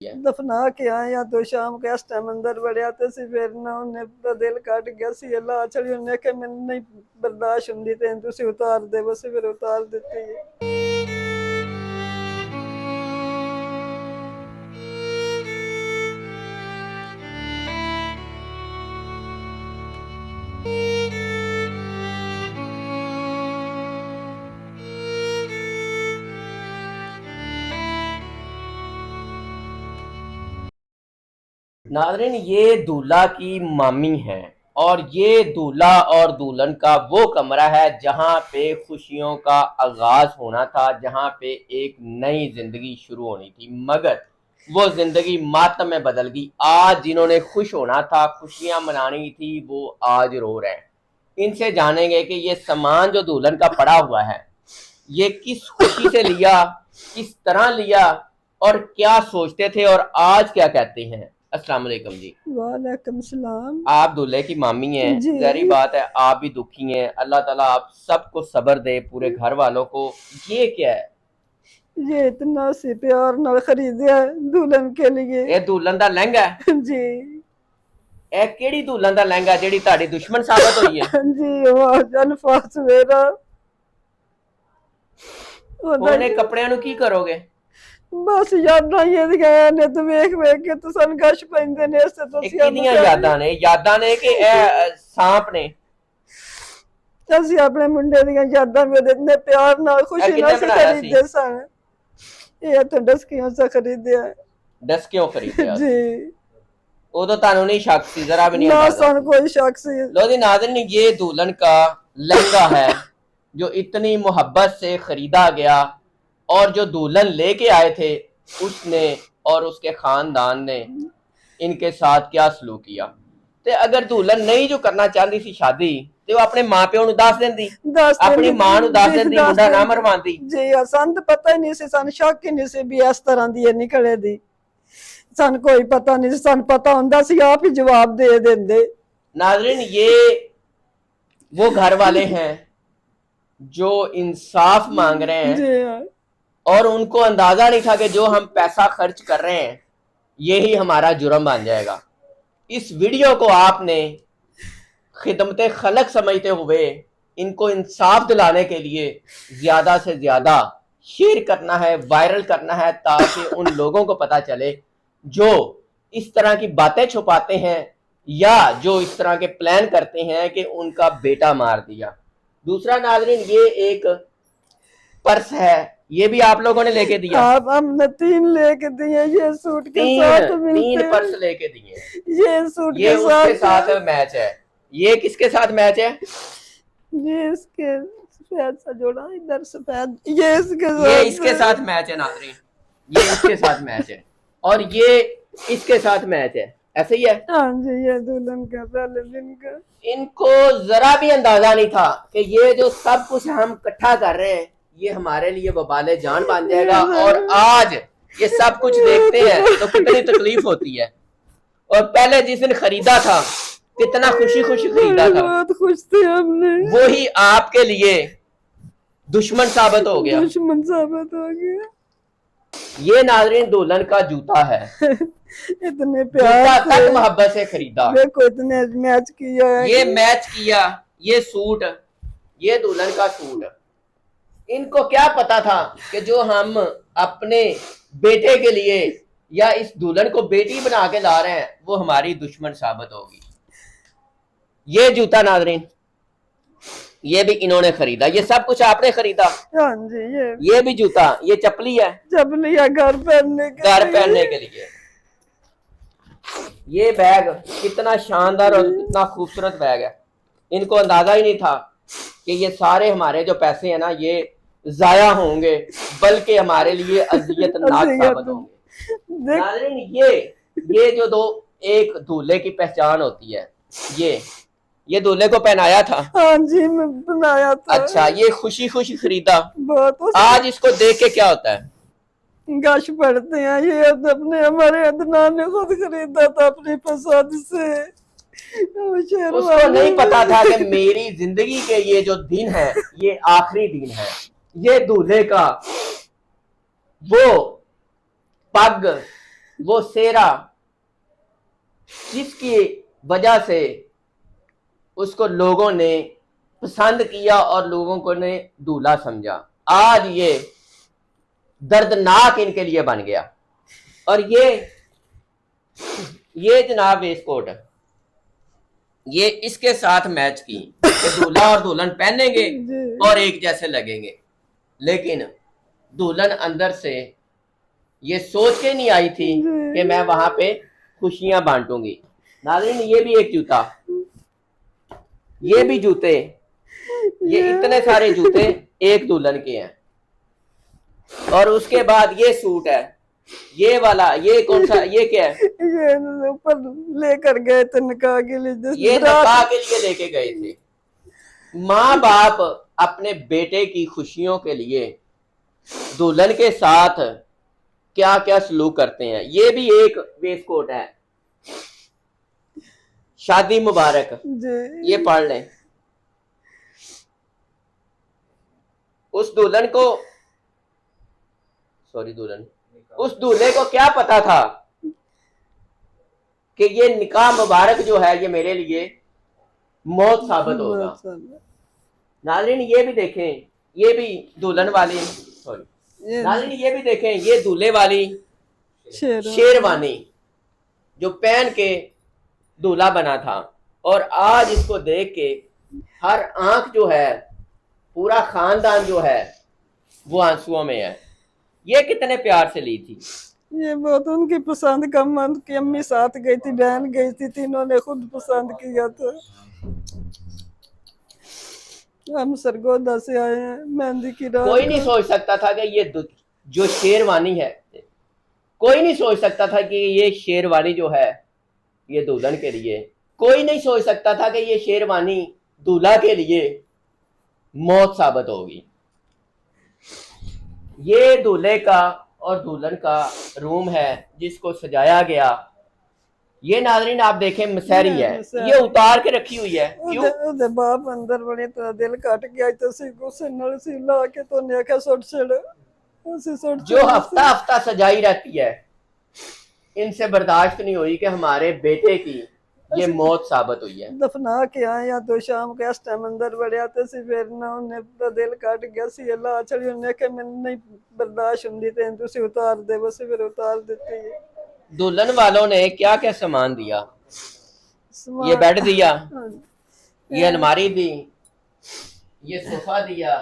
है? दफना के आए या तो शाम के इस टाइम अंदर वड़िया तो फिर ना उन्हें दिल कट गया सी अल्लाह चढ़ी उन्हें कि मैंने नहीं बर्दाश्त होंदी ते तुसी उतार दे बस फिर उतार देती है। नाज़रीन, ये दूल्हा की मामी है और ये दूल्हा और दुल्हन का वो कमरा है जहां पे खुशियों का आगाज होना था, जहां पे एक नई जिंदगी शुरू होनी थी, मगर वो जिंदगी मातम में बदल गई। आज जिन्होंने खुश होना था, खुशियां मनानी थी, वो आज रो रहे हैं। इनसे जानेंगे कि ये सामान जो दुल्हन का पड़ा हुआ है ये किस खुशी से लिया, किस तरह लिया और क्या सोचते थे और आज क्या कहते हैं। अस्सलाम वालेकुम जी। वालेकुम सलाम। आप दूल्हे की मामी हैं, जी ज़ाहिर बात है आप भी दुखी हैं। अल्लाह ताला आप सबको सब्र दे, पूरे घर वालों को। ये क्या है? ये इतना से प्यार न खरीदा दुल्हन के लिए। ये दुल्हन दा लहंगा है? जी ए केड़ी दुल्हन दा लहंगा जेड़ी ताड़ी दुश्मन साबित हुई है? जी वो अल्फाज मेरा ਉਹਨੇ ਕੱਪੜਿਆਂ ਨੂੰ ਕੀ ਕਰੋਗੇ? बस यादां ये गए ने तो वेख वेख के तो सन गश पैंदे ने इस तो ਇਹ ਕਿਹਦੀਆਂ ਯਾਦਾਂ ਨੇ? ਯਾਦਾਂ ਨੇ ਕਿ ਇਹ सांप ने? ਅਸੀਂ ਆਪਣੇ ਮੁੰਡੇ ਦੀਆਂ ਯਾਦਾਂ ਵੀ ਉਹਦੇ ਨੇ ਪਿਆਰ ਨਾਲ ਖੁਸ਼ੀ ਨਾਲ ਖਰੀਦੇ ਸਨ। ਇਹ ਤਾਂ ਡਸਕੀਆਂ ਸੇ ਖਰੀਦਿਆ। डस्कियों खरीदे जी उदो तानू नहीं शक सी, जरा भी नहीं ना अंदाजा। सन कोई शक सी। लो जी नाज़रीन, ये दुल्हन का लहंगा है जो इतनी मोहब्बत से खरीदा गया और जो दुल्हन लेके आए थे उसने और उसके खानदान ने इनके साथ क्या सलूक किया। ते अगर दुल्हन नहीं जो करना चाहती थी शादी ते वो अपने मां प्यो नु दस देंदी, अपनी मां नु दस देंदी, मुंडा ना मरवांदी। जी सन तो पता ही नहीं सी, सन शक ही नहीं सी भी इस तरह दी निकले दी। सन कोई पता नहीं, सन पता हुंदा सी आप ही जवाब दे देंदे। नाज़रीन, ये वो घर वाले हैं जो इंसाफ मांग रहे हैं और उनको अंदाजा नहीं था कि जो हम पैसा खर्च कर रहे हैं यही हमारा जुर्म बन जाएगा। इस वीडियो को आपने खिदमत खलक समझते हुए इनको इंसाफ दिलाने के लिए ज्यादा से ज्यादा शेयर करना है, वायरल करना है, ताकि उन लोगों को पता चले जो इस तरह की बातें छुपाते हैं या जो इस तरह के प्लान करते हैं कि उनका बेटा मार दिया। दूसरा नाज़रीन, ये एक पर्स है, ये भी आप लोगों ने लेके दिया। आप हमने 3 लेके दिए, ये सूट के साथ तीन पर्स लेके दिए। ये सूट ये के उसके साथ मैच है। ये किसके साथ मैच है? ये इसके सफेद सा जोड़ा इधर सफेद, ये इसके साथ मैच है नाज़रीन, ये इसके साथ मैच है और ये इसके साथ मैच है। ऐसे ही है। हाँ जी, ये दुल्हन का पहले दिन का। इनको जरा भी अंदाजा नहीं था कि ये जो सब कुछ हम इकट्ठा कर रहे हैं ये हमारे लिए वबाले जान बन जाएगा। और आज ये सब कुछ देखते हैं तो कितनी तकलीफ होती है। और पहले जिस दिन खरीदा था कितना खुशी खुशी खरीदा था, बहुत खुश थे हमने, वही आपके लिए दुश्मन साबित हो गया। दुश्मन साबित हो गया। ये नाज़रीन दुल्हन का जूता है। इतने प्यार तक मोहब्बत से खरीदा, देखो इतने मैच किया, ये मैच किया, ये सूट, ये दुल्हन का सूट। इनको क्या पता था कि जो हम अपने बेटे के लिए या इस दुल्हन को बेटी बना के ला रहे हैं वो हमारी दुश्मन साबित होगी। ये जूता नाज़रीन, ये भी इन्होंने खरीदा, ये सब कुछ आपने खरीदा। हाँ जी, ये भी जूता, ये चपली है, चपली है घर पहनने के लिए। ये बैग कितना शानदार और कितना खूबसूरत बैग है। इनको अंदाजा ही नहीं था कि ये सारे हमारे जो पैसे हैं ना ये जाया होंगे, बल्कि हमारे लिए अजियतनाक साबित होंगे। नाज़रीन, ये जो दो एक दूल्हे की पहचान होती है, ये दूल्हे को पहनाया था। हाँ जी, मैं बनाया था। अच्छा, ये खुशी खुशी खरीदा। बहुत आज इसको देख के क्या होता है? गश पड़ते हैं। ये अपने हमारे अदनान ने खुद खरीदा था अपनी पसंद से। उसको नहीं पता था कि मेरी जिंदगी के ये जो दिन है ये आखिरी दिन है। ये दूल्हे का वो पग वो सेहरा जिसकी वजह से उसको लोगों ने पसंद किया और लोगों को ने दूल्हा समझा, आज ये दर्दनाक इनके लिए बन गया। और ये जनाब वेस्ट कोट है, ये इसके साथ मैच की कि दूल्हा और दुल्हन पहनेंगे और एक जैसे लगेंगे, लेकिन दुल्हन अंदर से ये सोच के नहीं आई थी कि मैं वहां पे खुशियां बांटूंगी। नाज़रीन, ये भी एक जूता, ये भी जूते, ये इतने सारे जूते एक दुल्हन के हैं। और उसके बाद ये सूट है, ये वाला, ये कौन सा, ये क्या है? ये ऊपर लेकर गए थे निकाह के लिए, ये निकाह के लिए लेके गए थे। माँ बाप अपने बेटे की खुशियों के लिए दुल्हन के साथ क्या क्या सलूक करते हैं। ये भी एक वेस्ट कोट है, शादी मुबारक, ये पढ़ लें। उस दुल्हन को, सॉरी दुल्हन, उस दूल्हे को क्या पता था कि ये निकाह मुबारक जो है ये मेरे लिए मौत साबित होगा। नाज़रीन, ये भी देखें, ये भी दुल्हन वाली, सॉरी नाज़रीन, ये भी देखें, ये दूल्हे वाली शेरवानी जो पहन के दूल्हा बना था। और आज इसको देख के हर आंख जो है, पूरा खानदान जो है वो आंसुओं में है। ये कितने प्यार से ली थी। ये बहुत उनकी पसंद का, मन की अम्मी साथ गई थी, बहन गई थी, तीनों ने खुद पसंद किया था। हम सरगोदा से आए हैं, मेहंदी की रात। कोई नहीं सोच सकता था कि ये जो शेरवानी है, कोई नहीं सोच सकता था कि ये शेरवानी जो है ये दुल्हन के लिए, कोई नहीं सोच सकता था कि ये शेरवानी दूल्हा के लिए मौत साबित होगी। ये दूल्हे का और दुल्हन का रूम है जिसको सजाया गया। ये नाज़रीन आप देखें मसहरी है, ये उतार के रखी हुई है। क्यों? बाप अंदर बड़े तो दिल कट गया तो सी गुस्से नाल सी ला के तो ने आखे सुट छड़, जो हफ्ता हफ्ता सजाई रहती है, इनसे बर्दाश्त नहीं हुई कि हमारे बेटे की ये मौत साबित हुई है। दफना के आए या तो शाम के इस टाइम अंदर बढ़िया तो सी फिर ना उन्हें तो दिल कट गया सी ला छड़ी उन्हें के मैं नहीं बर्दाश्त हुंदी ते तुसी उतार दे, बस फिर उतार देती है। दुल्हन वालों ने क्या क्या सामान दिया? ये बेड दिया, ये अलमारी दी, ये सोफा दिया।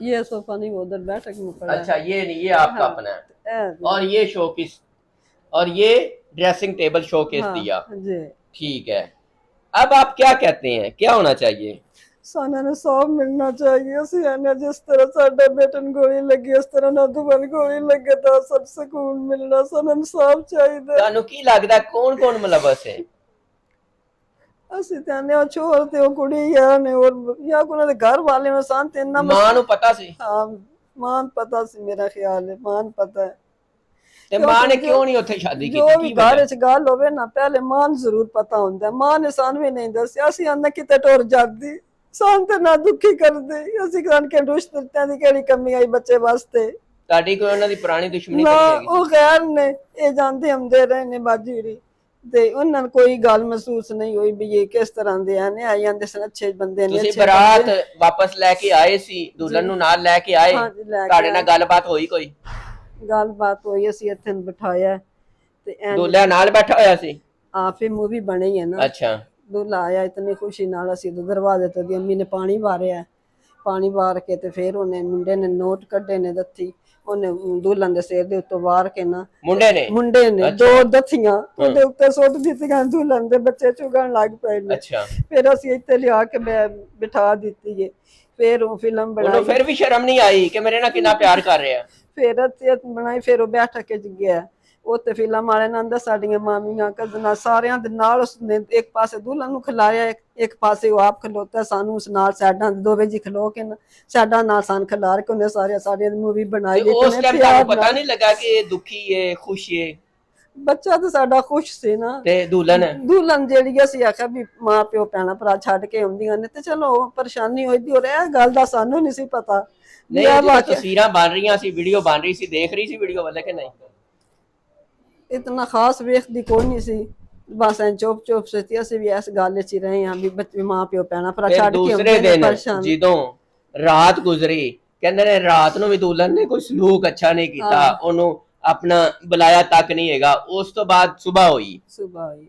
ये सोफा नहीं, उधर बैठक में पड़ा। अच्छा, ये नहीं, ये आपका अपना है। और ये शोकेस, और ये ड्रेसिंग टेबल शोकेस दिया। ठीक है, अब आप क्या कहते हैं, क्या होना चाहिए? साना ने सब मिलना चाहिए। जिस तरह साडे बेटन गोली लगी उस तरह ना दुबन गोली लगे तो सब सुकून मिलना। साना सब चाहिए। ਤੁਹਾਨੂੰ ਕੀ ਲੱਗਦਾ कौन मुलव्वस है? ਅਸੀਂ ਤੇ ਆਨੇ ਛੋੜ ਤੇ ਉਹ ਕੁੜੀ ਆ ਨੇ और या कोना दे घर वाले ने शांत इतना ਮਾਂ ਨੂੰ पता सी? हां, मां पता सी, मेरा ख्याल है मां पता है। ਤੇ ਮਾਂ ਨੇ ਕਿਉਂ ਨਹੀਂ ਉੱਥੇ ਸ਼ਾਦੀ ਕੀਤੀ? जो भी घर च गल होवे ना पहले मां जरूर पता हुंदा। मां ने सान भी नहीं दस्या, ਅਸੀਂ आंदा किते टुर जादी, सान ते ना दुखी कर दे। ਅਸੀਂ कान के रिश्तेदारियां दी केड़ी कमी आई बच्चे वास्ते? ਤੁਹਾਡੀ ਕੋਈ ਉਹਨਾਂ ਦੀ ਪੁਰਾਣੀ ਦੁਸ਼ਮਣੀ ना ਤਾਂ ਨਹੀਂ ਹੈਗੀ? ਉਹ गैर ने ये जानते हमदे रहे ने बाजीरी ਤੇ ਉਹਨਾਂ ਨੂੰ ਕੋਈ ਗੱਲ ਮਹਿਸੂਸ ਨਹੀਂ ਹੋਈ ਵੀ ਇਹ ਕਿਸ ਤਰ੍ਹਾਂ ਦੇ ਆ ਨੇ ਆਈ ਜਾਂਦੇ ਸਨ, ਅੱਛੇ ਬੰਦੇ ਨੇ। ਤੁਸੀਂ ਬਰਾਤ ਵਾਪਸ ਲੈ ਕੇ ਆਏ ਸੀ, ਦੁਲਹਨ ਨੂੰ ਨਾਲ ਲੈ ਕੇ ਆਏ, ਤੁਹਾਡੇ ਨਾਲ ਗੱਲਬਾਤ ਹੋਈ ਕੋਈ? ਗੱਲਬਾਤ ਹੋਈ, ਅਸੀਂ ਇੱਥੇ ਬਿਠਾਇਆ ਤੇ ਦੁਲਹਾ ਨਾਲ ਬੈਠਾ ਹੋਇਆ ਸੀ? ਆਪੇ ਮੂਵੀ ਬਣੀ ਹੈ ਨਾ। ਅੱਛਾ। ਦੁਲਹਾ ਆਇਆ ਇਤਨੀ ਖੁਸ਼ੀ ਨਾਲ, ਅਸੀਂ ਦਰਵਾਜ਼ੇ ਤੋਂ ਦੀ ਅੰਮੀ ਨੇ ਪਾਣੀ ਵਾਰਿਆ, ਪਾਣੀ ਵਾਰ ਕੇ ਤੇ ਫਿਰ ਉਹਨੇ ਮੁੰਡੇ ਨੇ ਨੋਟ ਕੱਢੇ ਨੇ ਦੱਥੀ, ਉਹਨੇ ਦੁਲਹਨ ਦੇ ਸਿਰ ਦੇ ਉੱਤੇ ਵਾਰ ਕੇ ਨਾ ਮੁੰਡੇ ਨੇ ਦੋ ਦੱਥੀਆਂ ਉਹਦੇ ਉੱਤੇ ਸੁੱਟ ਦਿੱਤੀਆਂ। ਦੁਲਹਨ ਦੇ ਬੱਚੇ ਚੁਗਣ ਲੱਗ ਪਏ ਨੇ। ਫਿਰ ਅਸੀਂ ਇੱਥੇ ਲਿਆ ਕੇ ਬਿਠਾ ਦਿੱਤੀ ਏ। ਫਿਰ ਉਹ ਫਿਲਮ ਬਣਾਈ। ਫਿਰ ਵੀ ਸ਼ਰਮ ਨਹੀਂ ਆਈ ਕਿ ਮੇਰੇ ਨਾਲ ਕਿੰਨਾ ਪਿਆਰ ਕਰ ਰਿਹਾ? ਫਿਰ ਅਸੀਂ ਬਣਾਈ, ਫਿਰ ਉਹ ਬੈਠਕ ਚ ਗਿਆ ਉੱਥੇ ਫਿਲਮ ਵਾਲੇ ਨੇ ਅੰਦਰ ਸਾਡੀਆਂ ਮਾਮੀਆਂ ਕਜ਼ਨਾਂ ਸਾਰਿਆਂ ਦੇ ਨਾਲ ਉਸਨੇ ਇੱਕ ਪਾਸੇ ਦੁਲਹਨ ਨੂੰ ਖਿਲਾਰਿਆ, ਇੱਕ ਪਾਸੇ ਉਹ ਆਪ ਖਲੋਤਾ, ਸਾਨੂੰ ਉਸ ਨਾਲ ਸਾਡਾਂ ਦੋਵੇਂ ਜੀ ਖਲੋ ਕੇ ਸਾਡਾ ਨਾਲ ਸਾਨ ਖਿਲਾਰ ਕੇ ਉਹਨੇ ਸਾਰਿਆਂ ਦੀ ਮੂਵੀ ਬਣਾਈ। ਉਸ ਟਾਈਮ ਤੁਹਾਨੂੰ ਪਤਾ ਨਹੀਂ ਲੱਗਾ ਕਿ ਇਹ ਦੁਖੀ ਹੈ ਖੁਸ਼ ਹੈ? ਬੱਚਾ ਤਾਂ ਸਾਡਾ ਖੁਸ਼ ਸੀ ਨਾ। ਤੇ ਦੁਲਹਨ ਜਿਹੜੀ ਅਸੀਂ ਆਖਿਆ ਵੀ ਮਾਂ ਪਿਓ ਭੈਣਾਂ ਭਰਾ ਛੱਡ ਕੇ ਆਉਂਦੀਆਂ ਨੇ ਤੇ ਚਲੋ ਪਰੇਸ਼ਾਨੀ ਹੋਈਦੀ ਹੋ ਰਿਹਾ, ਗੱਲ ਦਾ ਸਾਨੂੰ ਨਹੀਂ ਸੀ ਪਤਾ। ਨਹੀਂ, ਤਸਵੀਰਾਂ ਬਣ ਰਹੀਆਂ ਸੀ, ਵੀਡੀਓ ਬਣ ਰਹੀ ਸੀ, ਦੇਖ ਰਹੀ ਸੀ ਵੀਡੀਓ ਵਾਲੇ ਕਿ ਨਹੀਂ? ਇਤਨਾ ਖਾਸ ਵੇਖਦੀ ਕੋਈ ਨਹੀਂ ਸੀ, ਬਸ ਐ ਚੁੱਪ ਚੁੱਪ ਸੀ। ਅਸੀਂ ਵੀ ਇਸ ਗੱਲ 'ਚ ਹੀ ਰਹੇ ਹਾਂ ਵੀ ਬੱਚੇ ਮਾਂ ਪਿਓ ਪੈਣਾ ਪਰ ਫਿਰ ਛੱਡ ਕੇ ਦੂਸਰੇ ਆਉਂਦੇ ਨੇ ਦਿਨ ਪਰੇਸ਼ਾਨ। ਜਦੋਂ ਰਾਤ ਗੁਜ਼ਰੀ, ਕਹਿੰਦੇ ਨੇ ਰਾਤ ਨੂੰ ਵੀ ਦੁਲਹਨ ਨੇ ਕੋਈ ਸਲੂਕ ਅੱਛਾ ਨਹੀਂ ਕੀਤਾ, ਉਹਨੂੰ ਆਪਣਾ ਬੁਲਾਇਆ ਤੱਕ ਨਹੀਂ ਹੈਗਾ। ਉਸ ਤੋਂ ਬਾਅਦ ਸਵੇਰ ਹੋਈ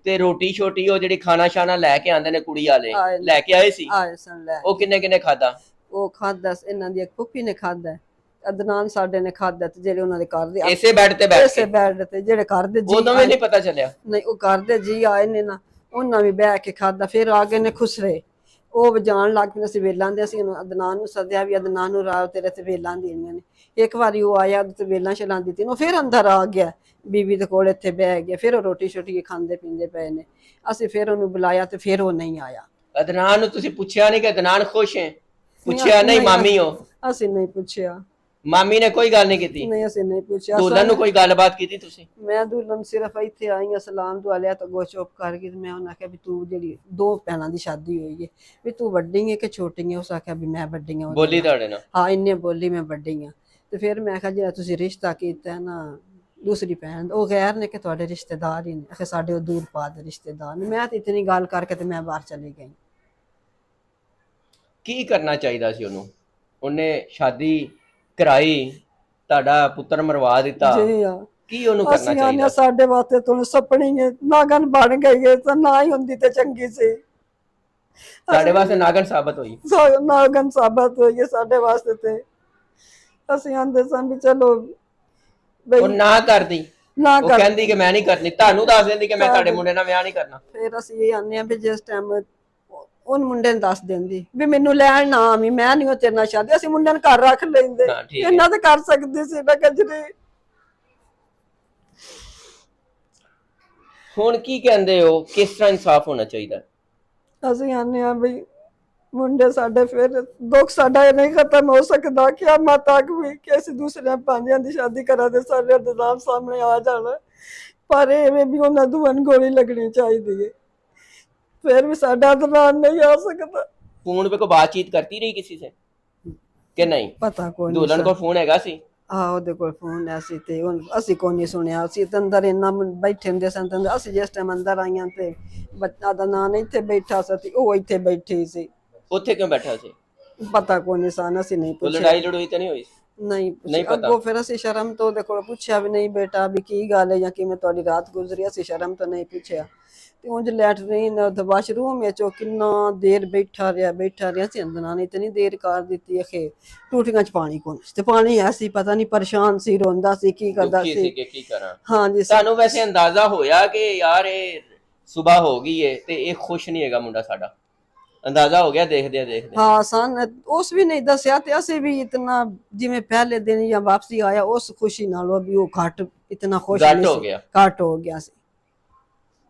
ਤੇ ਰੋਟੀ ਛੋਟੀ ਉਹ ਜਿਹੜੀ ਖਾਣਾ ਸ਼ਾਨਾ ਲੈ ਕੇ ਆਂਦੇ ਨੇ ਕੁੜੀ ਵਾਲੇ ਲੈ ਕੇ ਆਏ ਸੀ, ਆਏ ਸਨ ਲੈ ਉਹ ਕਿੰਨੇ ਕਿੰਨੇ ਖਾਦਾ? ਉਹ ਖਾਦਾ ਇਹਨਾਂ ਦੀ ਇੱਕ ਫੁੱਫੀ ਨੇ ਖਾਦਾ, ਅਦਨਾਨ ਸਾਡੇ ਨੇ ਖਾਦਾ, ਤੇ ਜਿਹੜੇ ਉਹਨਾਂ ਦੇ ਘਰ ਦੇ ਇਸੇ ਬੈੱਡ ਤੇ ਬੈਠ ਇਸੇ ਬੈੱਡ ਤੇ ਜਿਹੜੇ ਘਰ ਦੇ ਜੀ ਉਦੋਂ ਵੀ ਨਹੀਂ ਪਤਾ ਚੱਲਿਆ? ਨਹੀਂ, ਉਹ ਘਰ ਦੇ ਜੀ ਆਏ ਨੇ ਨਾ, ਉਹਨਾਂ ਵੀ ਬਹਿ ਕੇ ਖਾਦਾ। ਫਿਰ ਆ ਗਏ ਨੇ ਖੁਸਰੇ, ਉਹ ਵਜਾਣ ਲੱਗ ਪਏ। ਅਸੀਂ ਵੇਲਾਂ ਦੇ, ਅਸੀਂ ਅਦਨਾਨ ਨੂੰ ਸੱਦਿਆ ਵੀ ਅਦਨਾਨ ਨੂੰ ਰਾਹ ਤੇਰੇ ਤੇ ਵੇਲਾਂ ਦੇਣੀਆਂ ਨੇ। ਇੱਕ ਵਾਰੀ ਉਹ ਆਇਆ ਤੇ ਵੇਲਾਂ ਛਲਾਂ ਦਿੱਤੀ, ਉਹ ਫਿਰ ਅੰਦਰ ਆ ਗਿਆ ਬੀਬੀ ਦੇ ਕੋਲ, ਇੱਥੇ ਬਹਿ ਗਿਆ। ਫਿਰ ਉਹ ਰੋਟੀ ਛੋਟੀ ਖਾਂਦੇ ਪੀਂਦੇ ਪਏ ਨੇ। ਅਸੀਂ ਫਿਰ ਉਹਨੂੰ ਬੁਲਾਇਆ ਤੇ ਫਿਰ ਉਹ ਨਹੀਂ ਆਇਆ। ਅਦਨਾਨ ਨੂੰ ਤੁਸੀਂ ਪੁੱਛਿਆ ਨਹੀਂ ਕਿ ਅਦਨਾਨ ਖੁਸ਼ ਹੈ? ਪੁੱਛਿਆ ਨਹੀਂ? ਮਾਮੀ ਹੋ? ਅਸੀਂ ਨਹੀਂ ਪੁੱਛਿਆ। ਮਾਮੀ ਨੇ ਕੋਈ ਗੱਲ ਨਹੀਂ ਕੀਤੀ? ਨਹੀਂ, ਅਸੀਂ ਨਹੀਂ ਪੁੱਛਿਆ। ਦੁਲਹਨ ਨੂੰ ਕੋਈ ਗੱਲਬਾਤ ਕੀਤੀ ਤੁਸੀਂ? ਮੈਂ ਦੁਲਹਨ ਸਿਰਫ ਇੱਥੇ ਆਈ ਆ, ਸਲਾਮ ਦੁਆ ਲਿਆ ਤਾਂ ਗੋ ਚੁੱਪ ਕਰ ਗਈ। ਮੈਂ ਉਹਨਾਂ ਆਖਿਆ ਵੀ ਤੂੰ ਜਿਹੜੀ 2 ਭੈਣਾਂ ਦੀ ਸ਼ਾਦੀ ਹੋਈ ਹੈ ਵੀ ਤੂੰ ਵੱਡੀ ਹੈ ਕਿ ਛੋਟੀ ਹੈ? ਉਸ ਆਖਿਆ ਵੀ ਮੈਂ ਵੱਡੀ ਹਾਂ। ਬੋਲੀ ਤੁਹਾਡੇ ਨਾਲ? ਹਾਂ, ਇੰਨੇ ਬੋਲੀ ਮੈਂ ਵੱਡੀ ਹਾਂ। ਤੇ ਫਿਰ ਮੈਂ ਆਖਿਆ ਜਿਹੜਾ ਤੁਸੀਂ ਰਿਸ਼ਤਾ ਕੀਤਾ ਨਾ ਦੂਸਰੀ ਭੈਣ, ਉਹ ਗੈਰ ਨੇ ਕਿ ਤੁਹਾਡੇ ਰਿਸ਼ਤੇਦਾਰ ਹੀ ਨੇ? ਆਖਿਆ ਸਾਡੇ ਉਹ ਦੂਰ ਪਾ ਦੇ ਰਿਸ਼ਤੇਦਾਰ ਨੇ। ਮੈਂ ਤਾਂ ਇਤਨੀ ਗੱਲ ਕਰਕੇ ਤੇ ਮੈਂ ਬਾਹਰ ਚਲੀ ਗਈ। ਕੀ ਕਰਨਾ ਚਾਹੀਦਾ ਸੀ ਉਹਨੂੰ? ਉਹਨੇ ਸ਼ਾਦੀ ਕਰਾਈ, ਤੁਹਾਡਾ ਪੁੱਤਰ ਮਰਵਾ ਦਿੱਤਾ, ਜੀ ਆ ਕੀ ਉਹਨੂੰ ਕਰਨਾ ਚਾਹੀਦਾ? ਸਾਡੇ ਵਾਸਤੇ ਤੋਂ ਸਪਣੀ ਹੈ, ਨਾਗਨ ਬਣ ਗਈ ਹੈ, ਤਾਂ ਨਾ ਹੀ ਹੁੰਦੀ ਤੇ ਚੰਗੀ ਸੀ। ਸਾਡੇ ਵਾਸਤੇ ਨਾਗਨ ਸਾਬਤ ਹੋਈ? ਨਾਗਨ ਸਾਬਤ ਹੋਈ ਹੈ ਸਾਡੇ ਵਾਸਤੇ। ਤੇ ਅਸੀਂ ਆਂਦੇ ਸਾਂ ਵੀ ਚਲੋ ਉਹ ਨਾ ਕਰਦੀ, ਉਹ ਕਹਿੰਦੀ ਕਿ ਮੈਂ ਨਹੀਂ ਕਰਨੀ, ਤੁਹਾਨੂੰ ਦੱਸ ਦਿੰਦੀ ਕਿ ਮੈਂ ਤੁਹਾਡੇ ਮੁੰਡੇ ਨਾਲ ਵਿਆਹ ਨਹੀਂ ਕਰਨਾ। ਫਿਰ ਅਸੀਂ ਇਹ ਆਨੇ ਆ ਵੀ ਜਿਸ ਟਾਈਮ ਉਹ ਮੁੰਡੇ ਨੂੰ ਦੱਸ ਦਿੰਦੀ ਵੀ ਮੈਨੂੰ ਲੈਣ ਨਾ ਆਵੀਂ, ਮੈਂ ਨਹੀਂ ਉਹ ਤੇਰੇ ਨਾਲ ਸ਼ਾਦੀ, ਅਸੀਂ ਮੁੰਡੇ ਨੂੰ ਘਰ ਰੱਖ ਲੈਂਦੇ। ਇਹਨਾਂ ਤੇ ਕਰ ਸਕਦੀ ਸੀ ਨਾ ਕੰਜਰੀ। ਹੁਣ ਕੀ ਕਹਿੰਦੇ ਹੋ, ਕਿਸ ਤਰ੍ਹਾਂ ਇਨਸਾਫ ਹੋਣਾ ਚਾਹੀਦਾ? ਅਸੀਂ ਆਨੇ ਆ ਵੀ ਮੁੰਡੇ ਸਾਡੇ, ਫਿਰ ਦੁੱਖ ਸਾਡਾ ਇਹ ਨਹੀਂ ਖਤਮ ਹੋ ਸਕਦਾ ਕਿਆਮਤ ਤੱਕ ਵੀ ਕਿ ਅਸੀਂ ਦੂਸਰੇ ਭਾਂਜਿਆਂ ਦੀ ਸ਼ਾਦੀ ਕਰਾ ਦੇ, ਸਾਡੇ ਅਦਨਾਨ ਸਾਹਮਣੇ ਆ ਜਾਣਾ। ਪਰ ਇਹ ਵੀ ਉਹਨਾਂ ਦੋਵਾਂ ਨੂੰ ਗੋਲੀ ਲੱਗਣੀ ਚਾਹੀਦੀ ਹੈ, फिर भी साडा अदनान नहीं आ सकता। फोन पे को बातचीत करती रही किसी से कि नहीं? पता कोई दुल्हन को फोन हैगा सी? हाँ, ਉਹਦੇ ਕੋਲ ਫੋਨ ਐ ਸੀ ਤੇ ਅਸੀਂ ਕੋਈ ਨਹੀਂ ਸੁਣਿਆ। ਅਸੀਂ ਤਾਂ ਅੰਦਰ ਇੰਨਾ ਬੈਠੇ ਹੁੰਦੇ ਸਨ ਤੇ ਅਸੀਂ ਜਿਸ ਟਾਈਮ ਅੰਦਰ ਆਈਆਂ ਤੇ ਬੱਚਾ ਦਾ ਨਾਂ ਇੱਥੇ ਬੈਠਾ ਸੀ, ਉਹ ਇੱਥੇ ਬੈਠੀ ਸੀ। ਉੱਥੇ ਕਿਉਂ ਬੈਠਾ ਸੀ? ਪਤਾ ਕੋਈ ਨਹੀਂ ਸਾਨੂੰ, ਅਸੀਂ ਨਹੀਂ ਪੁੱਛਿਆ। ਲੜਾਈ ਲੜੋਈ ਤਾਂ ਨਹੀਂ ਹੋਈ? ਨਹੀਂ ਅੱਗੋਂ ਫਿਰ ਅਸੀਂ ਸ਼ਰਮ ਤੋਂ ਉਹਦੇ ਕੋਲ ਪੁੱਛਿਆ ਵੀ ਨਹੀਂ ਬੇਟਾ ਵੀ ਕੀ ਗੱਲ ਹੈ ਜਾਂ ਕਿਵੇਂ ਤੁਹਾਡੀ ਰਾਤ ਗੁਜ਼ਰੀ, ਅਸੀਂ ਸ਼ਰਮ ਤੋਂ ਨਹੀਂ ਪੁੱਛਿਆ। ਤੇ ਉਂਝ ਲੈਟਰੀਨ ਵਾਸ਼ਰੂਮ ਵਿੱਚ ਉਹ ਕਿੰਨਾ ਦੇਰ ਬੈਠਾ ਰਿਹਾ ਸੀ। ਅੰਦਰ ਨੇ ਇਤਨੀ ਦੇਰ ਕਰ ਦਿੱਤੀ ਅਖੇ ਟੂਟੀਆਂ 'ਚ ਪਾਣੀ ਕੋਲ ਤੇ ਪਾਣੀ ਐਸੀ ਪਤਾ ਨਹੀਂ ਪਰੇਸ਼ਾਨ ਸੀ, ਰੋਂਦਾ ਸੀ, ਕੀ ਕਰਦਾ ਸੀ। ਕੀ ਕਰਾਂ? ਹਾਂਜੀ, ਸਾਨੂੰ ਵੈਸੇ ਅੰਦਾਜ਼ਾ ਹੋਇਆ ਕਿ ਯਾਰ ਇਹ ਸਵੇਰ ਹੋ ਗਈ ਹੈ ਤੇ ਇਹ ਖੁਸ਼ ਨਹੀਂ ਹੈਗਾ ਮੁੰਡਾ ਸਾਡਾ, ਅੰਦਾਜ਼ਾ ਹੋ ਗਿਆ ਦੇਖਦੇ। ਹਾਂ, ਸਨ ਉਸ ਵੀ ਨਹੀਂ ਦੱਸਿਆ ਤੇ ਅਸੀਂ ਵੀ ਇਤਨਾ ਜਿਵੇਂ ਪਹਿਲੇ ਦਿਨ ਜਾਂ ਵਾਪਸੀ ਆਇਆ ਉਸ ਖੁਸ਼ੀ ਨਾਲ ਵੀ ਉਹ ਘੱਟ ਇਤਨਾ खुश घट हो गया।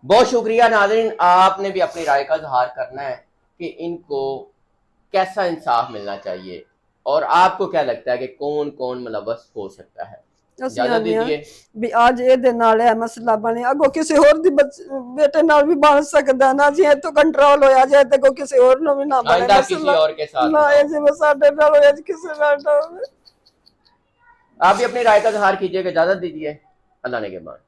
बहुत शुक्रिया नाज़रीन, आपने भी अपनी राय का इजहार करना है कि इनको कैसा इंसाफ मिलना चाहिए और आपको क्या लगता है कि कौन कौन मुलव्वस हो सकता है। भी आज ये नाल है मसला बने, अगो किसी होर दी बेटे नाल भी बन सकदा ना जी, तो कंट्रोल होया जाए तो को किसी होर नो भी ना बने, किसी और के साथ ना ये जिवें साडे नाल होया किसी नाल ना होवे। आप भी अपनी राय का इजहार कीजिएगा, इजाजत दीजिए, अल्लाह ने के बाद।